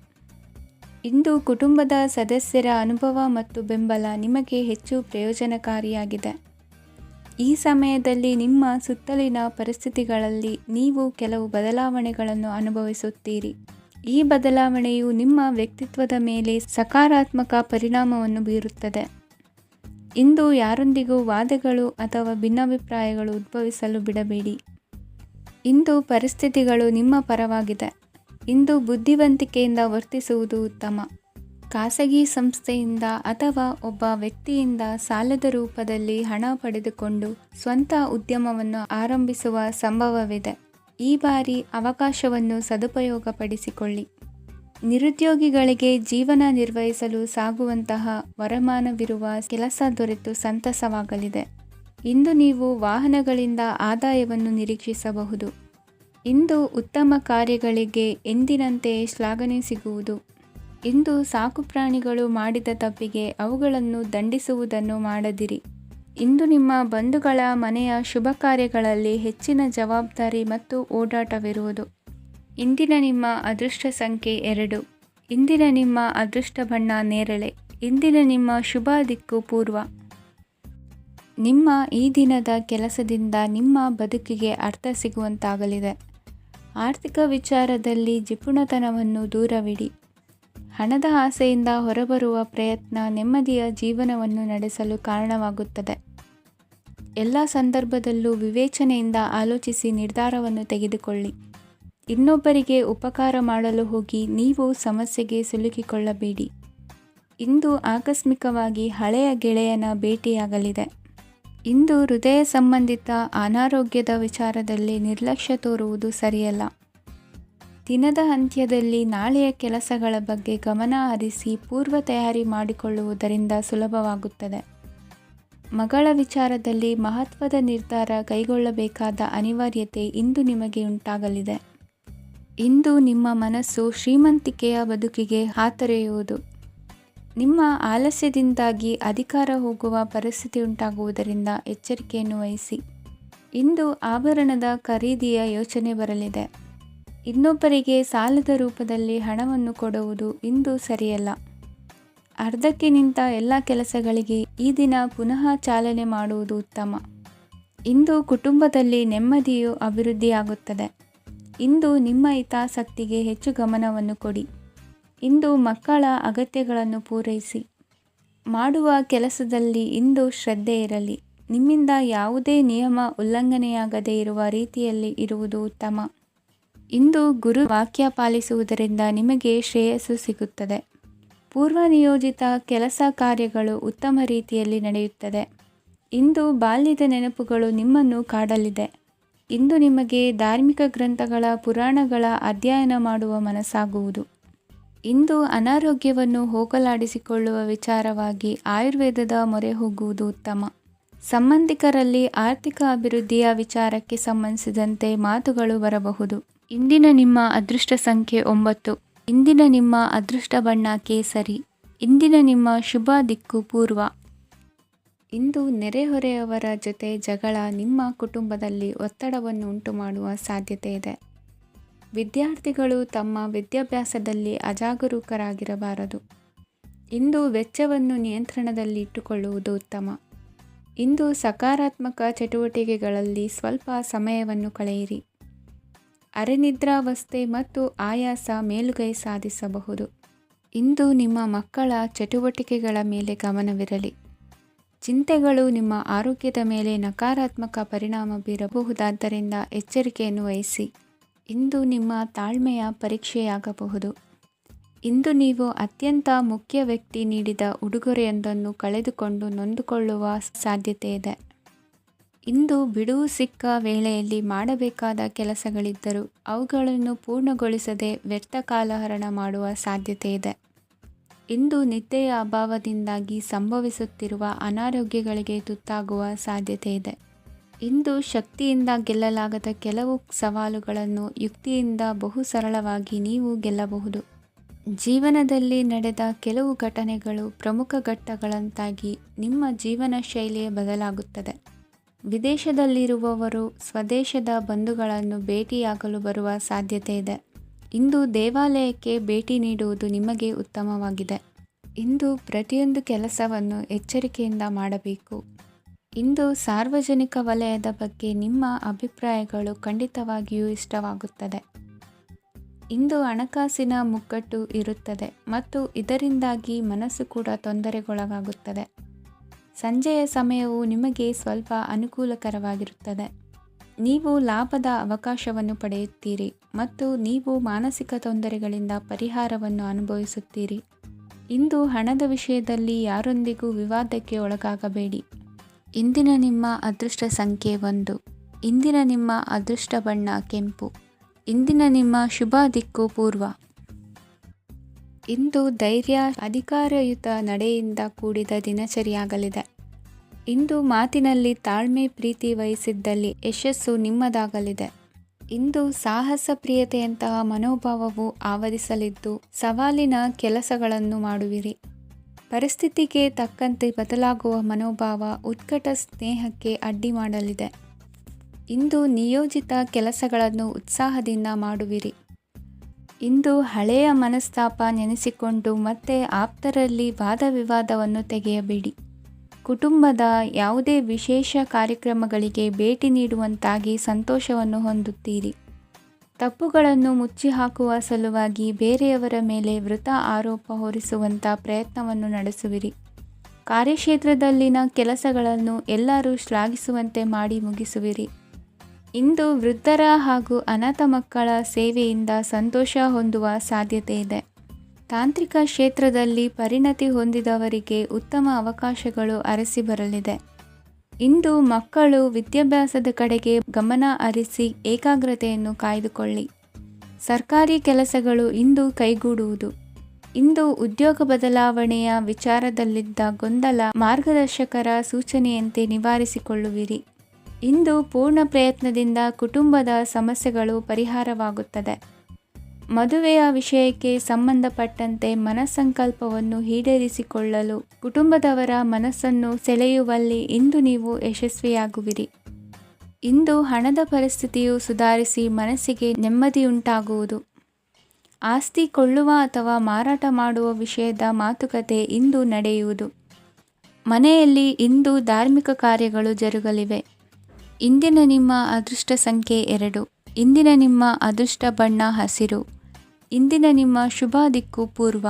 ಇಂದು ಕುಟುಂಬದ ಸದಸ್ಯರ ಅನುಭವ ಮತ್ತು ಬೆಂಬಲ ನಿಮಗೆ ಹೆಚ್ಚು ಪ್ರಯೋಜನಕಾರಿಯಾಗಿದೆ. ಈ ಸಮಯದಲ್ಲಿ ನಿಮ್ಮ ಸುತ್ತಲಿನ ಪರಿಸ್ಥಿತಿಗಳಲ್ಲಿ ನೀವು ಕೆಲವು ಬದಲಾವಣೆಗಳನ್ನು ಅನುಭವಿಸುತ್ತೀರಿ. ಈ ಬದಲಾವಣೆಯು ನಿಮ್ಮ ವ್ಯಕ್ತಿತ್ವದ ಮೇಲೆ ಸಕಾರಾತ್ಮಕ ಪರಿಣಾಮವನ್ನು ಬೀರುತ್ತದೆ. ಇಂದು ಯಾರೊಂದಿಗೂ ವಾದಗಳು ಅಥವಾ ಭಿನ್ನಾಭಿಪ್ರಾಯಗಳು ಉದ್ಭವಿಸಲು ಬಿಡಬೇಡಿ. ಇಂದು ಪರಿಸ್ಥಿತಿಗಳು ನಿಮ್ಮ ಪರವಾಗಿದೆ. ಇಂದು ಬುದ್ಧಿವಂತಿಕೆಯಿಂದ ವರ್ತಿಸುವುದು ಉತ್ತಮ. ಖಾಸಗಿ ಸಂಸ್ಥೆಯಿಂದ ಅಥವಾ ಒಬ್ಬ ವ್ಯಕ್ತಿಯಿಂದ ಸಾಲದ ರೂಪದಲ್ಲಿ ಹಣ ಪಡೆದುಕೊಂಡು ಸ್ವಂತ ಉದ್ಯಮವನ್ನು ಆರಂಭಿಸುವ ಸಂಭವವಿದೆ. ಈ ಬಾರಿ ಅವಕಾಶವನ್ನು ಸದುಪಯೋಗಪಡಿಸಿಕೊಳ್ಳಿ. ನಿರುದ್ಯೋಗಿಗಳಿಗೆ ಜೀವನ ನಿರ್ವಹಿಸಲು ಸಾಗುವಂತಹ ವರಮಾನವಿರುವ ಕೆಲಸ ದೊರೆತು ಸಂತಸವಾಗಲಿದೆ. ಇಂದು ನೀವು ವಾಹನಗಳಿಂದ ಆದಾಯವನ್ನು ನಿರೀಕ್ಷಿಸಬಹುದು. ಇಂದು ಉತ್ತಮ ಕಾರ್ಯಗಳಿಗೆ ಎಂದಿನಂತೆ ಶ್ಲಾಘನೆ ಸಿಗುವುದು. ಇಂದು ಸಾಕುಪ್ರಾಣಿಗಳು ಮಾಡಿದ ತಪ್ಪಿಗೆ ಅವುಗಳನ್ನು ದಂಡಿಸುವುದನ್ನು ಮಾಡದಿರಿ. ಇಂದು ನಿಮ್ಮ ಬಂಧುಗಳ ಮನೆಯ ಶುಭ ಕಾರ್ಯಗಳಲ್ಲಿ ಹೆಚ್ಚಿನ ಜವಾಬ್ದಾರಿ ಮತ್ತು ಓಡಾಟವಿರುವುದು. ಇಂದಿನ ನಿಮ್ಮ ಅದೃಷ್ಟ ಸಂಖ್ಯೆ 2. ಇಂದಿನ ನಿಮ್ಮ ಅದೃಷ್ಟ ಬಣ್ಣ ನೇರಳೆ. ಇಂದಿನ ನಿಮ್ಮ ಶುಭ ದಿಕ್ಕು ಪೂರ್ವ. ನಿಮ್ಮ ಈ ದಿನದ ಕೆಲಸದಿಂದ ನಿಮ್ಮ ಬದುಕಿಗೆ ಅರ್ಥ ಸಿಗುವಂತಾಗಲಿದೆ. ಆರ್ಥಿಕ ವಿಚಾರದಲ್ಲಿ ಜಿಪುಣತನವನ್ನು ದೂರವಿಡಿ. ಹಣದ ಆಸೆಯಿಂದ ಹೊರಬರುವ ಪ್ರಯತ್ನ ನೆಮ್ಮದಿಯ ಜೀವನವನ್ನು ನಡೆಸಲು ಕಾರಣವಾಗುತ್ತದೆ. ಎಲ್ಲ ಸಂದರ್ಭದಲ್ಲೂ ವಿವೇಚನೆಯಿಂದ ಆಲೋಚಿಸಿ ನಿರ್ಧಾರವನ್ನು ತೆಗೆದುಕೊಳ್ಳಿ. ಇನ್ನೊಬ್ಬರಿಗೆ ಉಪಕಾರ ಮಾಡಲು ಹೋಗಿ ನೀವು ಸಮಸ್ಯೆಗೆ ಸಿಲುಕಿಕೊಳ್ಳಬೇಡಿ. ಇಂದು ಆಕಸ್ಮಿಕವಾಗಿ ಹಳೆಯ ಗೆಳೆಯನ ಭೇಟಿಯಾಗಲಿದೆ. ಇಂದು ಹೃದಯ ಸಂಬಂಧಿತ ಅನಾರೋಗ್ಯದ ವಿಚಾರದಲ್ಲಿ ನಿರ್ಲಕ್ಷ್ಯ ತೋರುವುದು ಸರಿಯಲ್ಲ. ದಿನದ ಅಂತ್ಯದಲ್ಲಿ ನಾಳೆಯ ಕೆಲಸಗಳ ಬಗ್ಗೆ ಗಮನ ಹರಿಸಿ ಪೂರ್ವ ತಯಾರಿ ಮಾಡಿಕೊಳ್ಳುವುದರಿಂದ ಸುಲಭವಾಗುತ್ತದೆ. ಮಗಳ ವಿಚಾರದಲ್ಲಿ ಮಹತ್ವದ ನಿರ್ಧಾರ ಕೈಗೊಳ್ಳಬೇಕಾದ ಅನಿವಾರ್ಯತೆ ಇಂದು ನಿಮಗೆ ಉಂಟಾಗಲಿದೆ. ಇಂದು ನಿಮ್ಮ ಮನಸ್ಸು ಶ್ರೀಮಂತಿಕೆಯ ಬದುಕಿಗೆ ಹಾತೊರೆಯುವುದು. ನಿಮ್ಮ ಆಲಸ್ಯದಿಂದಾಗಿ ಅಧಿಕಾರ ಹೋಗುವ ಪರಿಸ್ಥಿತಿ ಉಂಟಾಗುವುದರಿಂದ ಎಚ್ಚರಿಕೆಯನ್ನು ವಹಿಸಿ. ಇಂದು ಆಭರಣದ ಖರೀದಿಯ ಯೋಚನೆ ಬರಲಿದೆ. ಇನ್ನೊಬ್ಬರಿಗೆ ಸಾಲದ ರೂಪದಲ್ಲಿ ಹಣವನ್ನು ಕೊಡುವುದು ಇಂದು ಸರಿಯಲ್ಲ. ಅರ್ಧಕ್ಕೆ ನಿಂತ ಎಲ್ಲ ಕೆಲಸಗಳಿಗೆ ಈ ದಿನ ಪುನಃ ಚಾಲನೆ ಮಾಡುವುದು ಉತ್ತಮ. ಇಂದು ಕುಟುಂಬದಲ್ಲಿ ನೆಮ್ಮದಿಯು ಅಭಿವೃದ್ಧಿಯಾಗುತ್ತದೆ. ಇಂದು ನಿಮ್ಮ ಹಿತಾಸಕ್ತಿಗೆ ಹೆಚ್ಚು ಗಮನವನ್ನು ಕೊಡಿ. ಇಂದು ಮಕ್ಕಳ ಅಗತ್ಯಗಳನ್ನು ಪೂರೈಸಿ. ಮಾಡುವ ಕೆಲಸದಲ್ಲಿ ಇಂದು ಶ್ರದ್ಧೆ ಇರಲಿ. ನಿಮ್ಮಿಂದ ಯಾವುದೇ ನಿಯಮ ಉಲ್ಲಂಘನೆಯಾಗದೇ ಇರುವ ರೀತಿಯಲ್ಲಿ ಇರುವುದು ಉತ್ತಮ. ಇಂದು ಗುರು ವಾಕ್ಯ ಪಾಲಿಸುವುದರಿಂದ ನಿಮಗೆ ಶ್ರೇಯಸ್ಸು ಸಿಗುತ್ತದೆ. ಪೂರ್ವ ನಿಯೋಜಿತ ಕೆಲಸ ಕಾರ್ಯಗಳು ಉತ್ತಮ ರೀತಿಯಲ್ಲಿ ನಡೆಯುತ್ತದೆ. ಇಂದು ಬಾಲ್ಯದ ನೆನಪುಗಳು ನಿಮ್ಮನ್ನು ಕಾಡಲಿದೆ. ಇಂದು ನಿಮಗೆ ಧಾರ್ಮಿಕ ಗ್ರಂಥಗಳ ಪುರಾಣಗಳ ಅಧ್ಯಯನ ಮಾಡುವ ಮನಸ್ಸಾಗುವುದು. ಇಂದು ಅನಾರೋಗ್ಯವನ್ನು ಹೋಗಲಾಡಿಸಿಕೊಳ್ಳುವ ವಿಚಾರವಾಗಿ ಆಯುರ್ವೇದದ ಮೊರೆ ಹೋಗುವುದು ಉತ್ತಮ. ಸಂಬಂಧಿಕರಲ್ಲಿ ಆರ್ಥಿಕ ಅಭಿವೃದ್ಧಿಯ ವಿಚಾರಕ್ಕೆ ಸಂಬಂಧಿಸಿದಂತೆ ಮಾತುಗಳು ಬರಬಹುದು. ಇಂದಿನ ನಿಮ್ಮ ಅದೃಷ್ಟ ಸಂಖ್ಯೆ 9. ಇಂದಿನ ನಿಮ್ಮ ಅದೃಷ್ಟ ಬಣ್ಣ ಕೇಸರಿ. ಇಂದಿನ ನಿಮ್ಮ ಶುಭ ದಿಕ್ಕು ಪೂರ್ವ. ಇಂದು ನೆರೆಹೊರೆಯವರ ಜೊತೆ ಜಗಳ ನಿಮ್ಮ ಕುಟುಂಬದಲ್ಲಿ ಒತ್ತಡವನ್ನು ಉಂಟುಮಾಡುವ ಸಾಧ್ಯತೆ ಇದೆ. ವಿದ್ಯಾರ್ಥಿಗಳು ತಮ್ಮ ವಿದ್ಯಾಭ್ಯಾಸದಲ್ಲಿ ಅಜಾಗರೂಕರಾಗಿರಬಾರದು. ಇಂದು ವೆಚ್ಚವನ್ನು ನಿಯಂತ್ರಣದಲ್ಲಿ ಇಟ್ಟುಕೊಳ್ಳುವುದು ಉತ್ತಮ. ಇಂದು ಸಕಾರಾತ್ಮಕ ಚಟುವಟಿಕೆಗಳಲ್ಲಿ ಸ್ವಲ್ಪ ಸಮಯವನ್ನು ಕಳೆಯಿರಿ. ಅರೆನಿದ್ರಾವಸ್ಥೆ ಮತ್ತು ಆಯಾಸ ಮೇಲುಗೈ ಸಾಧಿಸಬಹುದು. ಇಂದು ನಿಮ್ಮ ಮಕ್ಕಳ ಚಟುವಟಿಕೆಗಳ ಮೇಲೆ ಗಮನವಿರಲಿ. ಚಿಂತೆಗಳು ನಿಮ್ಮ ಆರೋಗ್ಯದ ಮೇಲೆ ನಕಾರಾತ್ಮಕ ಪರಿಣಾಮ ಬೀರಬಹುದಾದ್ದರಿಂದ ಎಚ್ಚರಿಕೆಯನ್ನು ವಹಿಸಿ. ಇಂದು ನಿಮ್ಮ ತಾಳ್ಮೆಯ ಪರೀಕ್ಷೆಯಾಗಬಹುದು. ಇಂದು ನೀವು ಅತ್ಯಂತ ಮುಖ್ಯ ವ್ಯಕ್ತಿ ನೀಡಿದ ಉಡುಗೊರೆಯೊಂದನ್ನು ಕಳೆದುಕೊಂಡು ನೊಂದುಕೊಳ್ಳುವ ಸಾಧ್ಯತೆ ಇದೆ. ಇಂದು ಬಿಡುವು ಸಿಕ್ಕ ವೇಳೆಯಲ್ಲಿ ಮಾಡಬೇಕಾದ ಕೆಲಸಗಳಿದ್ದರೂ ಅವುಗಳನ್ನು ಪೂರ್ಣಗೊಳಿಸದೆ ವ್ಯರ್ಥ ಕಾಲಹರಣ ಮಾಡುವ ಸಾಧ್ಯತೆ ಇದೆ. ಇಂದು ನಿದ್ದೆಯ ಅಭಾವದಿಂದಾಗಿ ಸಂಭವಿಸುತ್ತಿರುವ ಅನಾರೋಗ್ಯಗಳಿಗೆ ತುತ್ತಾಗುವ ಸಾಧ್ಯತೆ ಇದೆ. ಇಂದು ಶಕ್ತಿಯಿಂದ ಗೆಲ್ಲಲಾಗದ ಕೆಲವು ಸವಾಲುಗಳನ್ನು ಯುಕ್ತಿಯಿಂದ ಬಹು ಸರಳವಾಗಿ ನೀವು ಗೆಲ್ಲಬಹುದು. ಜೀವನದಲ್ಲಿ ನಡೆದ ಕೆಲವು ಘಟನೆಗಳು ಪ್ರಮುಖ ಘಟ್ಟಗಳಂತಾಗಿ ನಿಮ್ಮ ಜೀವನ ಶೈಲಿಯೇ ಬದಲಾಗುತ್ತದೆ. ವಿದೇಶದಲ್ಲಿರುವವರು ಸ್ವದೇಶದ ಬಂಧುಗಳನ್ನು ಭೇಟಿಯಾಗಲು ಬರುವ ಸಾಧ್ಯತೆ ಇದೆ. ಇಂದು ದೇವಾಲಯಕ್ಕೆ ಭೇಟಿ ನೀಡುವುದು ನಿಮಗೆ ಉತ್ತಮವಾಗಿದೆ. ಇಂದು ಪ್ರತಿಯೊಂದು ಕೆಲಸವನ್ನು ಎಚ್ಚರಿಕೆಯಿಂದ ಮಾಡಬೇಕು. ಇಂದು ಸಾರ್ವಜನಿಕ ವಲಯದ ಬಗ್ಗೆ ನಿಮ್ಮ ಅಭಿಪ್ರಾಯಗಳು ಖಂಡಿತವಾಗಿಯೂ ಇಷ್ಟವಾಗುತ್ತದೆ. ಇಂದು ಹಣಕಾಸಿನ ಮುಗ್ಗಟ್ಟು ಇರುತ್ತದೆ ಮತ್ತು ಇದರಿಂದಾಗಿ ಮನಸ್ಸು ಕೂಡ ತೊಂದರೆಗೊಳಗಾಗುತ್ತದೆ. ಸಂಜೆಯ ಸಮಯವು ನಿಮಗೆ ಸ್ವಲ್ಪ ಅನುಕೂಲಕರವಾಗಿರುತ್ತದೆ. ನೀವು ಲಾಭದ ಅವಕಾಶವನ್ನು ಪಡೆಯುತ್ತೀರಿ ಮತ್ತು ನೀವು ಮಾನಸಿಕ ತೊಂದರೆಗಳಿಂದ ಪರಿಹಾರವನ್ನು ಅನುಭವಿಸುತ್ತೀರಿ. ಇಂದು ಹಣದ ವಿಷಯದಲ್ಲಿ ಯಾರೊಂದಿಗೂ ವಿವಾದಕ್ಕೆ ಒಳಗಾಗಬೇಡಿ. ಇಂದಿನ ನಿಮ್ಮ ಅದೃಷ್ಟ ಸಂಖ್ಯೆ 1. ಇಂದಿನ ನಿಮ್ಮ ಅದೃಷ್ಟ ಬಣ್ಣ ಕೆಂಪು. ಇಂದಿನ ನಿಮ್ಮ ಶುಭ ದಿಕ್ಕು ಪೂರ್ವ. ಇಂದು ಧೈರ್ಯ, ಅಧಿಕಾರಯುತ ನಡೆಯಿಂದ ಕೂಡಿದ ದಿನಚರಿಯಾಗಲಿದೆ. ಇಂದು ಮಾತಿನಲ್ಲಿ ತಾಳ್ಮೆ, ಪ್ರೀತಿ ವಹಿಸಿದ್ದಲ್ಲಿ ಯಶಸ್ಸು ನಿಮ್ಮದಾಗಲಿದೆ. ಇಂದು ಸಾಹಸ ಪ್ರಿಯತೆಯಂತಹ ಮನೋಭಾವವು ಆವರಿಸಲಿದ್ದು ಸವಾಲಿನ ಕೆಲಸಗಳನ್ನು ಮಾಡುವಿರಿ. ಪರಿಸ್ಥಿತಿಗೆ ತಕ್ಕಂತೆ ಬದಲಾಗುವ ಮನೋಭಾವ ಉತ್ಕಟ ಸ್ನೇಹಕ್ಕೆ ಅಡ್ಡಿ ಮಾಡಲಿದೆ. ಇಂದು ನಿಯೋಜಿತ ಕೆಲಸಗಳನ್ನು ಉತ್ಸಾಹದಿಂದ ಮಾಡುವಿರಿ. ಇಂದು ಹಳೆಯ ಮನಸ್ತಾಪ ನೆನೆಸಿಕೊಂಡು ಮತ್ತೆ ಆಪ್ತರಲ್ಲಿ ವಾದ ವಿವಾದವನ್ನು ತೆಗೆಯಬೇಡಿ. ಕುಟುಂಬದ ಯಾವುದೇ ವಿಶೇಷ ಕಾರ್ಯಕ್ರಮಗಳಿಗೆ ಭೇಟಿ ನೀಡುವಂತಾಗಿ ಸಂತೋಷವನ್ನು ಹೊಂದುತ್ತೀರಿ. ತಪ್ಪುಗಳನ್ನು ಮುಚ್ಚಿಹಾಕುವ ಸಲುವಾಗಿ ಬೇರೆಯವರ ಮೇಲೆ ವೃಥಾ ಆರೋಪ ಹೊರಿಸುವಂಥ ಪ್ರಯತ್ನವನ್ನು ನಡೆಸುವಿರಿ. ಕಾರ್ಯಕ್ಷೇತ್ರದಲ್ಲಿನ ಕೆಲಸಗಳನ್ನು ಎಲ್ಲರೂ ಶ್ಲಾಘಿಸುವಂತೆ ಮಾಡಿ ಮುಗಿಸುವಿರಿ. ಇಂದು ವೃದ್ಧರ ಹಾಗೂ ಅನಾಥ ಮಕ್ಕಳ ಸೇವೆಯಿಂದ ಸಂತೋಷ ಹೊಂದುವ ಸಾಧ್ಯತೆ ಇದೆ. ತಾಂತ್ರಿಕ ಕ್ಷೇತ್ರದಲ್ಲಿ ಪರಿಣತಿ ಹೊಂದಿದವರಿಗೆ ಉತ್ತಮ ಅವಕಾಶಗಳು ಅರಸಿ ಬರಲಿದೆ. ಇಂದು ಮಕ್ಕಳು ವಿದ್ಯಾಭ್ಯಾಸದ ಕಡೆಗೆ ಗಮನ ಹರಿಸಿ ಏಕಾಗ್ರತೆಯನ್ನು ಕಾಯ್ದುಕೊಳ್ಳಿ. ಸರ್ಕಾರಿ ಕೆಲಸಗಳು ಇಂದು ಕೈಗೂಡುವುದು. ಇಂದು ಉದ್ಯೋಗ ಬದಲಾವಣೆಯ ವಿಚಾರದಲ್ಲಿದ್ದ ಗೊಂದಲ ಮಾರ್ಗದರ್ಶಕರ ಸೂಚನೆಯಂತೆ ನಿವಾರಿಸಿಕೊಳ್ಳುವಿರಿ. ಇಂದು ಪೂರ್ಣ ಪ್ರಯತ್ನದಿಂದ ಕುಟುಂಬದ ಸಮಸ್ಯೆಗಳು ಪರಿಹಾರವಾಗುತ್ತದೆ. ಮದುವೆಯ ವಿಷಯಕ್ಕೆ ಸಂಬಂಧಪಟ್ಟಂತೆ ಮನಸ್ಸಂಕಲ್ಪವನ್ನು ಈಡೇರಿಸಿಕೊಳ್ಳಲು ಕುಟುಂಬದವರ ಮನಸ್ಸನ್ನು ಸೆಳೆಯುವಲ್ಲಿ ಇಂದು ನೀವು ಯಶಸ್ವಿಯಾಗುವಿರಿ. ಇಂದು ಹಣದ ಪರಿಸ್ಥಿತಿಯು ಸುಧಾರಿಸಿ ಮನಸ್ಸಿಗೆ ನೆಮ್ಮದಿಯುಂಟಾಗುವುದು. ಆಸ್ತಿ ಕೊಳ್ಳುವ ಅಥವಾ ಮಾರಾಟ ಮಾಡುವ ವಿಷಯದ ಮಾತುಕತೆ ಇಂದು ನಡೆಯುವುದು. ಮನೆಯಲ್ಲಿ ಇಂದು ಧಾರ್ಮಿಕ ಕಾರ್ಯಗಳು ಜರುಗಲಿವೆ. ಇಂದಿನ ನಿಮ್ಮ ಅದೃಷ್ಟ ಸಂಖ್ಯೆ 2. ಇಂದಿನ ನಿಮ್ಮ ಅದೃಷ್ಟ ಬಣ್ಣ ಹಸಿರು. ಇಂದಿನ ನಿಮ್ಮ ಶುಭ ದಿಕ್ಕು ಪೂರ್ವ.